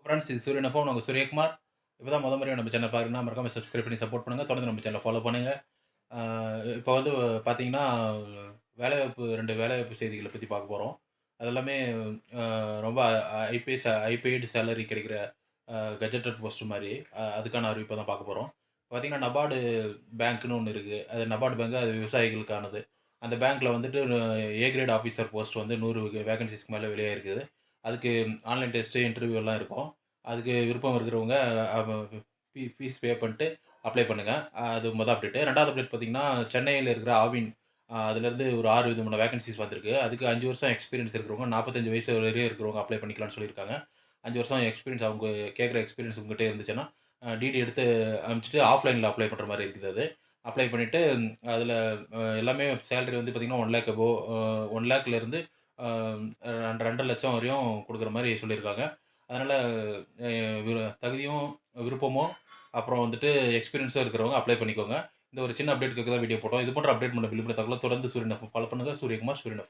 Friends இது சூரியன் FM. நாங்க சூரியகுமார். இப்போ தான் முறையா நம்ம சேனல் பாருங்கன்னா, மறக்காம சப்ஸ்கிரைப் பண்ணி சப்போர்ட் பண்ணுங்க. தொடர்ந்து நம்ம சேனல ஃபாலோ பண்ணுங்க. ஆ இப்போ வந்து பார்த்தீங்கன்னா, வேலைவாய்ப்பு 2 வேலைவாய்ப்பு செய்திகள பத்தி பார்க்க போறோம். அது எல்லாமே அ ரொம்ப ஹை பெய்டு சேலரி கிடைக்கிற கஜெட்டட் போஸ்ட் மாரி. அதுக்கான அறிவிப்ப தான் பார்க்க போறோம். பார்த்தீங்கன்னா, நபார்டு பேங்க்ன்னு ஒண்ணு இருக்கு. அது நபார்டு பேங்க் அது விவசாயிகளுக்கானது. அந்த பேங்க்ல வந்துட்டு ஏ கிரேட் ஆஃபீசர் போஸ்ட் வந்து 100 வேக்கன்ஸிஸ்க்கு மேல வெளியாகிருக்குது. அதுக்கு ஆன்லைன் டெஸ்ட், இன்டர்வியூ எல்லாம் இருக்கும். அதுக்கு விருப்பம் இருக்கிறவங்க அவ ஃபீஸ் பே பண்ணிட்டு அப்ளை பண்ணுங்க. அது மொத அப்டேட். 2வது அப்டேட் பார்த்தீங்கன்னா, சென்னையில இருக்கிற ஆவின் அதிலேருந்து ஒரு 6 விதமான வேக்கன்ஸீஸ் வந்திருக்கு. அதுக்கு 5 வருஷம் எக்ஸ்பீரியன்ஸ் இருக்கிறவங்க, 45 வயசு வரையும் இருக்கிறவங்க அப்ளை பண்ணிக்கலாம்னு சொல்லியிருக்காங்க. 5 வருஷம் எக்ஸ்பீரியன்ஸ் அவங்க கேட்குற எக்ஸ்பீரியன்ஸ் உங்ககிட்ட இருந்துச்சுன்னா, டிடி எடுத்து அனுப்பிச்சுட்டு ஆஃப்லைன்ல அப்ளை பண்ற மாரி இருக்குது அது. அப்ளை பண்ணிட்டு அதில எல்லாமே சேலரி வந்து பார்த்தீங்கன்னா, 1,00,000 அபோவ் 1,00,000லேருந்து அ 2,50,000 வரையும் குடுக்குற மாரி சொல்லியிருக்காங்க. அதனால அ தகுதியும், விருப்பமும், அப்புறம் வந்துட்டு எக்ஸ்பீரியன்ஸும் இருக்கிறவங்க அப்ளை பண்ணிக்கோங்க. இந்த ஒரு சின்ன அப்டேட்க்காக தான் வீடியோ போட்டோம். இது போன்ற அப்டேட் பண்ண விரும்புற தகவல தொடர்ந்து சூரியன் எஃப்எம் ஃபாலோ பண்ணுங்க. சூரியகுமார், சூரியன் எஃப்எம்.